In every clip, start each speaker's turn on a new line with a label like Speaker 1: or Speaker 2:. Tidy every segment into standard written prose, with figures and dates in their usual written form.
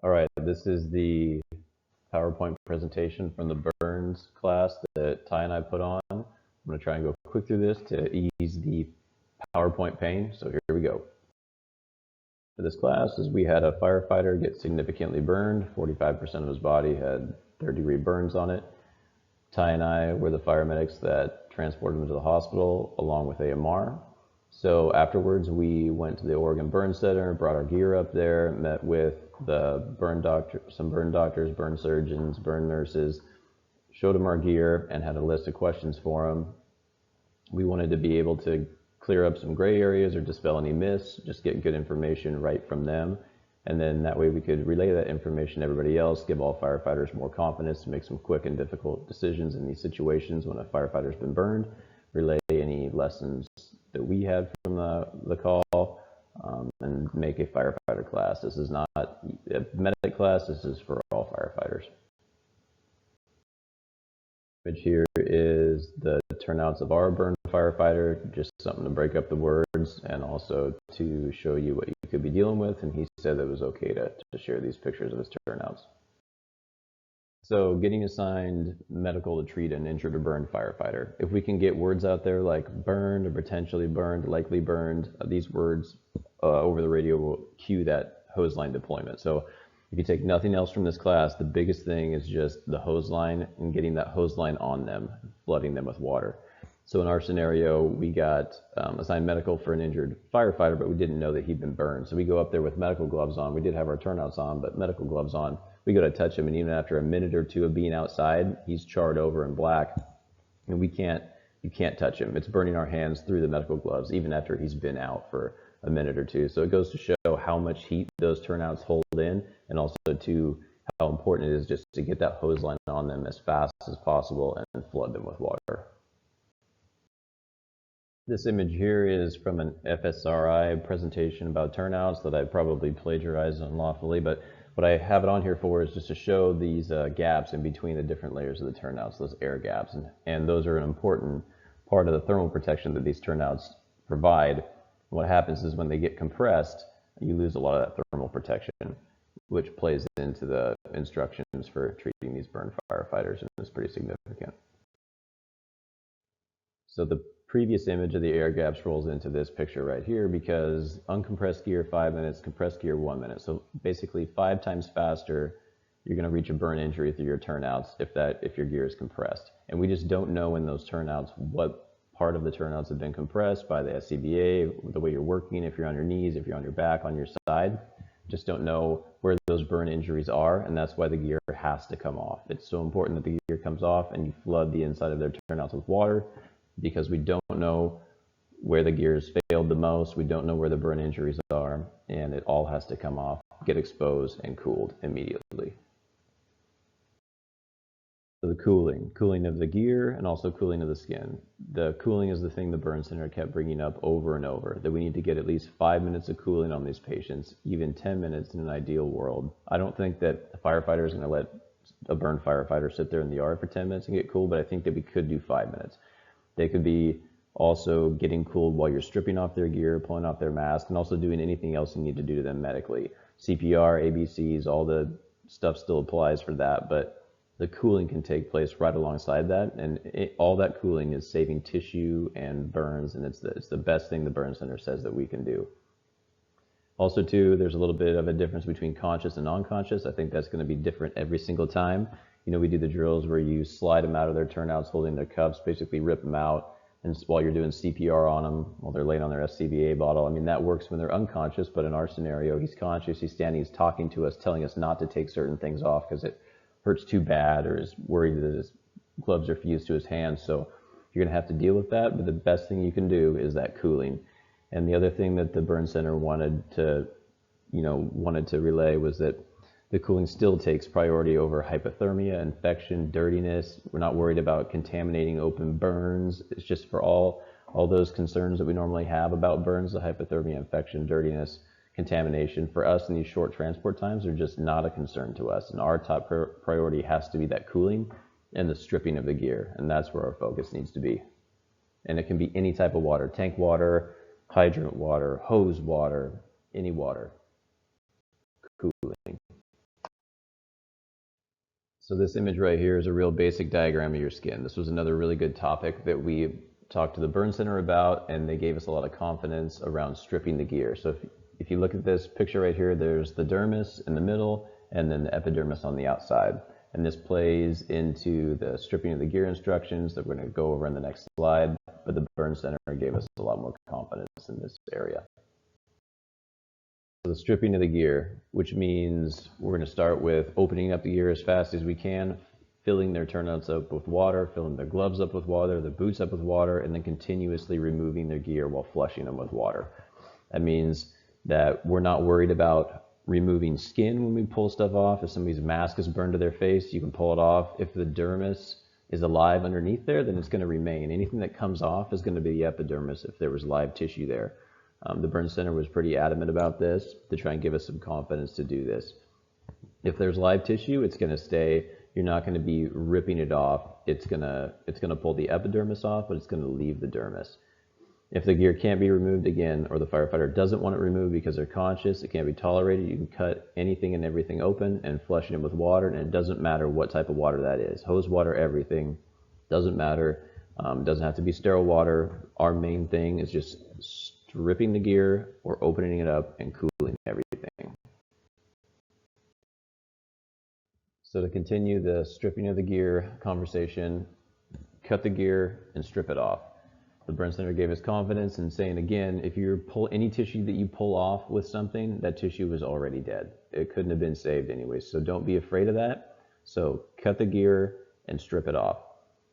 Speaker 1: All right, this is the PowerPoint presentation from the Burns class that Ty and I put on. I'm going to try and go quick through this to ease the PowerPoint pain. So here we go. For this class, we had a firefighter get significantly burned. 45% of his body had third-degree burns on it. Ty and I were the paramedics that transported him to the hospital along with AMR. So afterwards, we went to the Oregon Burn Center, brought our gear up there, met with the burn doctor, some burn doctors, burn surgeons, burn nurses, showed them our gear, and had a list of questions for them. We wanted to be able to clear up some gray areas or dispel any myths, just get good information right from them. And then that way we could relay that information to everybody else, give all firefighters more confidence to make some quick and difficult decisions in these situations when a firefighter's been burned, relay any lessons that we had from the call, and make a firefighter class. This is not a medic class, this is for all firefighters. Image here is the turnouts of our burn firefighter, just something to break up the words and also to show you what you could be dealing with, and he said that it was okay to share these pictures of his turnouts. So getting assigned medical to treat an injured or burned firefighter. If we can get words out there like burned or potentially burned, likely burned, these words over the radio will cue that hose line deployment. So if you take nothing else from this class, the biggest thing is just the hose line and getting that hose line on them, flooding them with water. So in our scenario, we got assigned medical for an injured firefighter, but we didn't know that he'd been burned. So we go up there with medical gloves on. We did have our turnouts on, but medical gloves on. We go to touch him, and even after a minute or two of being outside, he's charred over and black, and you can't touch him. It's burning our hands through the medical gloves, even after he's been out for a minute or two. So it goes to show how much heat those turnouts hold in, and also to how important it is just to get that hose line on them as fast as possible and flood them with water. This image here is from an FSRI presentation about turnouts that I probably plagiarized unlawfully, but what I have it on here for is just to show these gaps in between the different layers of the turnouts, those air gaps, and those are an important part of the thermal protection that these turnouts provide. What happens is when they get compressed, you lose a lot of that thermal protection, which plays into the instructions for treating these burn firefighters, and is pretty significant. So the previous image of the air gaps rolls into this picture right here because uncompressed gear 5 minutes, compressed gear 1 minute. So basically 5 times faster you're going to reach a burn injury through your turnouts if your gear is compressed. And we just don't know in those turnouts what part of the turnouts have been compressed by the SCBA, the way you're working, if you're on your knees, if you're on your back, on your side. Just don't know where those burn injuries are, and that's why the gear has to come off. It's so important that the gear comes off and you flood the inside of their turnouts with water, because we don't know where the gears failed the most, we don't know where the burn injuries are, and it all has to come off, get exposed, and cooled immediately. So the cooling of the gear and also cooling of the skin. The cooling is the thing the burn center kept bringing up over and over, that we need to get at least 5 minutes of cooling on these patients, even 10 minutes in an ideal world. I don't think that a firefighter is going to let a burn firefighter sit there in the yard for 10 minutes and get cool, but I think that we could do 5 minutes. They could be also getting cooled while you're stripping off their gear, pulling off their mask, and also doing anything else you need to do to them medically. CPR, ABCs, all the stuff still applies for that, but the cooling can take place right alongside that, and all that cooling is saving tissue and burns, and it's the best thing the burn center says that we can do. Also, too, there's a little bit of a difference between conscious and non-conscious. I think that's going to be different every single time. You know, we do the drills where you slide them out of their turnouts holding their cuffs, basically rip them out, and while you're doing CPR on them, while they're laying on their SCBA bottle. I mean, that works when they're unconscious, but in our scenario, he's conscious, he's standing, he's talking to us, telling us not to take certain things off because it hurts too bad, or is worried that his gloves are fused to his hands. So you're going to have to deal with that, but the best thing you can do is that cooling. And the other thing that the burn center wanted to relay was that the cooling still takes priority over hypothermia, infection, dirtiness. We're not worried about contaminating open burns. It's just for all those concerns that we normally have about burns, the hypothermia, infection, dirtiness, contamination. For us in these short transport times, are just not a concern to us. And our top priority has to be that cooling and the stripping of the gear. And that's where our focus needs to be. And it can be any type of water, tank water, hydrant water, hose water, any water. Cooling. So this image right here is a real basic diagram of your skin. This was another really good topic that we talked to the burn center about, and they gave us a lot of confidence around stripping the gear. So if you look at this picture right here, there's the dermis in the middle and then the epidermis on the outside. And this plays into the stripping of the gear instructions that we're going to go over in the next slide, but the burn center gave us a lot more confidence in this area. So the stripping of the gear, which means we're going to start with opening up the gear as fast as we can, filling their turnouts up with water, filling their gloves up with water, their boots up with water, and then continuously removing their gear while flushing them with water. That means that we're not worried about removing skin when we pull stuff off. If somebody's mask is burned to their face, you can pull it off. If the dermis is alive underneath there, then it's going to remain. Anything that comes off is going to be the epidermis if there was live tissue there. The burn center was pretty adamant about this to try and give us some confidence to do this. If there's live tissue, it's going to stay. You're not going to be ripping it off. It's going to pull the epidermis off, but it's going to leave the dermis. If the gear can't be removed again, or the firefighter doesn't want it removed because they're conscious, it can't be tolerated, you can cut anything and everything open and flush it with water, and it doesn't matter what type of water that is. Hose water, everything, doesn't matter. Doesn't have to be sterile water. Our main thing is just stripping the gear or opening it up and cooling everything. So to continue the stripping of the gear conversation, cut the gear and strip it off. The burn center gave us confidence in saying, again, if you pull any tissue that you pull off with something, that tissue was already dead. It couldn't have been saved anyway, so don't be afraid of that. So cut the gear and strip it off.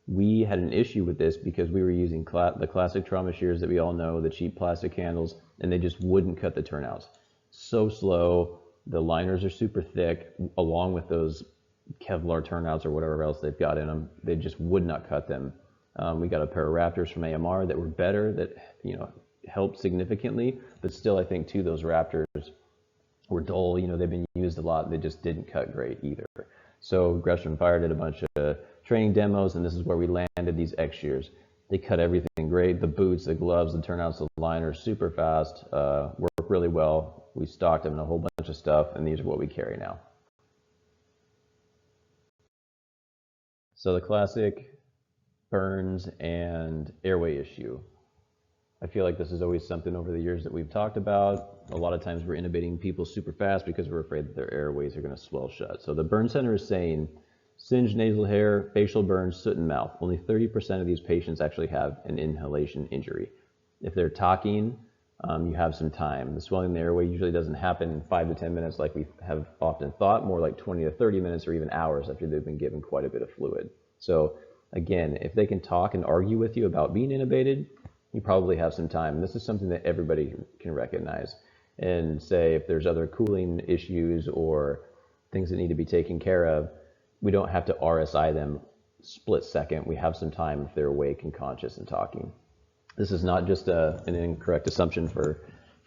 Speaker 1: We had an issue with this because we were using the classic trauma shears that we all know, the cheap plastic handles, and they just wouldn't cut the turnouts. So slow, the liners are super thick, along with those Kevlar turnouts or whatever else they've got in them. They just would not cut them. We got a pair of Raptors from AMR that were better, that helped significantly, but still I think too those Raptors were dull. They've been used a lot. They just didn't cut great either. So Gresham Fire did a bunch of training demos, and this is where we landed these X shears. They cut everything great. The boots, the gloves, the turnouts, the liners, super fast, work really well. We stocked them in a whole bunch of stuff, and these are what we carry now. So the classic burns and airway issue. I feel like this is always something over the years that we've talked about. A lot of times we're intubating people super fast because we're afraid that their airways are going to swell shut. So the burn center is saying singed nasal hair, facial burns, soot and mouth. Only 30% of these patients actually have an inhalation injury. If they're talking, you have some time. The swelling in the airway usually doesn't happen in 5 to 10 minutes like we have often thought, more like 20 to 30 minutes or even hours after they've been given quite a bit of fluid. So again, if they can talk and argue with you about being intubated, you probably have some time. This is something that everybody can recognize and say if there's other cooling issues or things that need to be taken care of, we don't have to RSI them split second. We have some time if they're awake and conscious and talking. This is not just an incorrect assumption for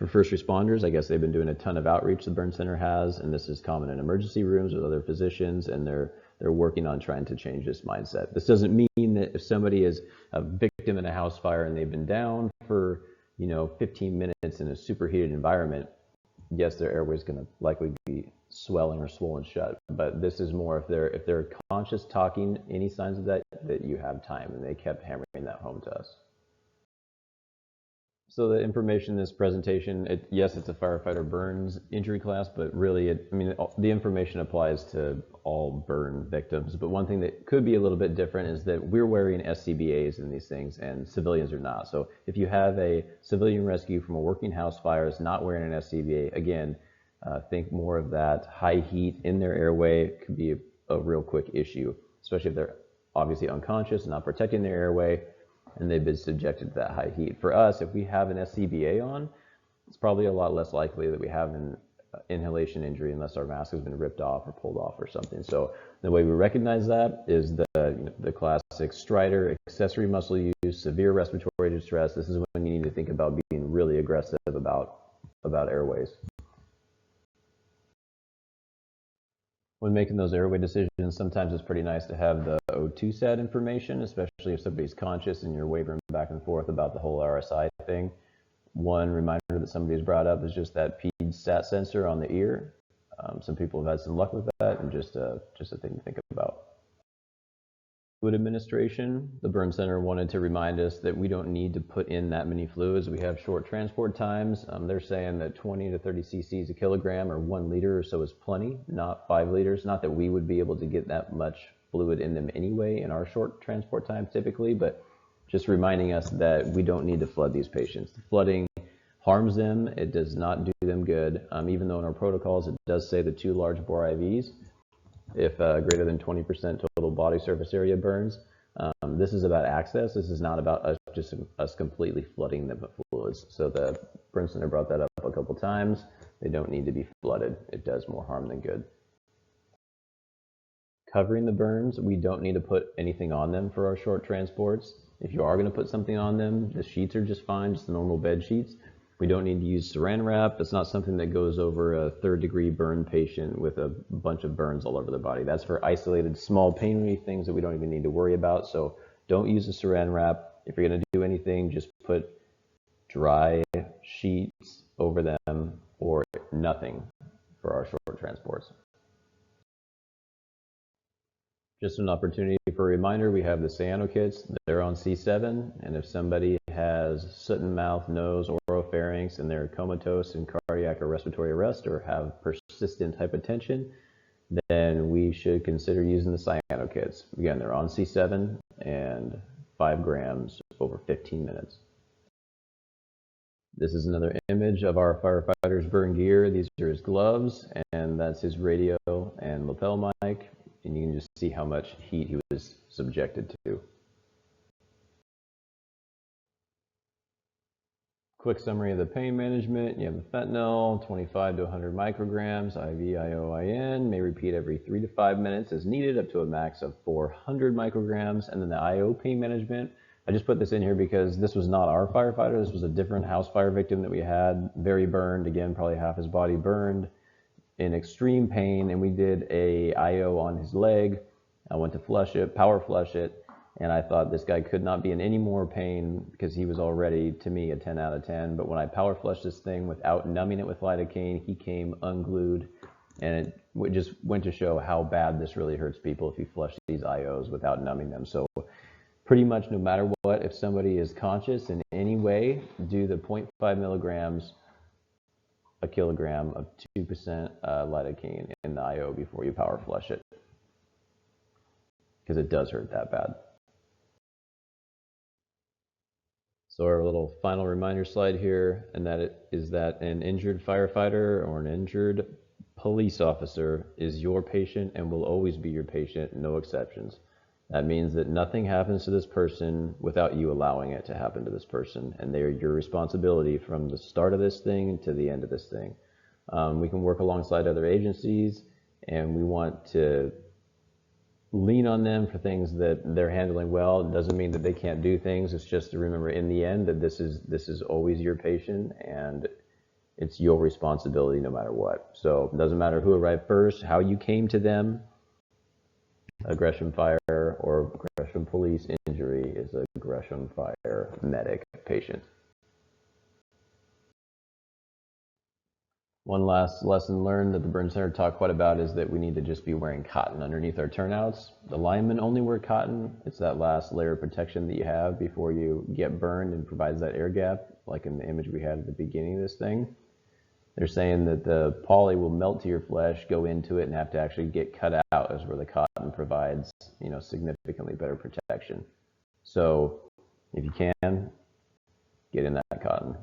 Speaker 1: first responders. I guess they've been doing a ton of outreach the burn center has, and this is common in emergency rooms with other physicians, and they're working on trying to change this mindset. This doesn't mean that if somebody is a victim in a house fire and they've been down for 15 minutes in a superheated environment, yes, their airway is going to likely be swelling or swollen shut. But this is more if they're conscious, talking, any signs of that you have time, and they kept hammering that home to us. So the information in this presentation, yes, it's a firefighter burns injury class, but really, the information applies to all burn victims. But one thing that could be a little bit different is that we're wearing SCBAs in these things, and civilians are not. So if you have a civilian rescue from a working house fire is not wearing an SCBA, again, think more of that high heat in their airway could be a real quick issue, especially if they're obviously unconscious, not protecting their airway, and they've been subjected to that high heat. For us, if we have an SCBA on, it's probably a lot less likely that we have an inhalation injury unless our mask has been ripped off or pulled off or something. So the way we recognize that is the classic stridor, accessory muscle use, severe respiratory distress. This is when you need to think about being really aggressive about airways. When making those airway decisions, sometimes it's pretty nice to have the O2 sat information, especially if somebody's conscious and you're wavering back and forth about the whole RSI thing. One reminder that somebody's brought up is just that PED sat sensor on the ear. Some people have had some luck with that, and just a thing to think about. Fluid administration, the burn center wanted to remind us that we don't need to put in that many fluids. We have short transport times. They're saying that 20 to 30 cc's a kilogram or 1 liter or so is plenty, not 5 liters. Not that we would be able to get that much fluid in them anyway in our short transport time typically, but just reminding us that we don't need to flood these patients. The flooding harms them. It does not do them good. Even though in our protocols it does say the 2 large bore IVs if greater than 20% total body surface area burns. This is about access. This is not about us completely flooding them with fluids. So the burn center brought that up a couple times. They don't need to be flooded. It does more harm than good. Covering the burns, we don't need to put anything on them for our short transports. If you are going to put something on them, the sheets are just fine, just the normal bed sheets. We don't need to use saran wrap. It's not something that goes over a 3rd-degree burn patient with a bunch of burns all over the body. That's for isolated small pain relief things that we don't even need to worry about. So don't use the saran wrap. If you're going to do anything, just put dry sheets over them or nothing for our short transports. Just an opportunity for a reminder, we have the cyano kits. They're on C7, and if somebody has soot in mouth, nose, oropharynx, and they're comatose in cardiac or respiratory arrest or have persistent hypertension, then we should consider using the cyano kits. Again, they're on C7 and 5 grams over 15 minutes. This is another image of our firefighter's burn gear. These are his gloves, and that's his radio and lapel mic. And you can just see how much heat he was subjected to. Quick summary of the pain management. You have the fentanyl, 25 to 100 micrograms, IV, IO, may repeat every 3 to 5 minutes as needed, up to a max of 400 micrograms. And then the IO pain management, I just put this in here because this was not our firefighter. This was a different house fire victim that we had, very burned, again, probably half his body burned, in extreme pain, and we did a IO on his leg. I went to flush it, power flush it, and I thought this guy could not be in any more pain because he was already, to me, a 10 out of 10. But when I power flushed this thing without numbing it with lidocaine, he came unglued, and it just went to show how bad this really hurts people if you flush these IOs without numbing them. So pretty much no matter what, if somebody is conscious in any way, do the 0.5 milligrams a kilogram of 2% lidocaine in the IO before you power flush it, because it does hurt that bad. So our little final reminder slide here, and is that an injured firefighter or an injured police officer is your patient and will always be your patient, no exceptions. That means that nothing happens to this person without you allowing it to happen to this person, and they're your responsibility from the start of this thing to the end of this thing. We can work alongside other agencies, and we want to lean on them for things that they're handling well. It doesn't mean that they can't do things. It's just to remember in the end that this is always your patient, and it's your responsibility no matter what. So it doesn't matter who arrived first, how you came to them. Aggression fire or aggression police injury is a aggression fire medic patient. One last lesson learned that the burn center talked quite about is that we need to just be wearing cotton underneath our turnouts. The linemen only wear cotton. It's that last layer of protection that you have before you get burned and provides that air gap, like in the image we had at the beginning of this thing. They're saying that the poly will melt to your flesh, go into it, and have to actually get cut out, is where the cotton provides, significantly better protection. So if you can, get in that cotton.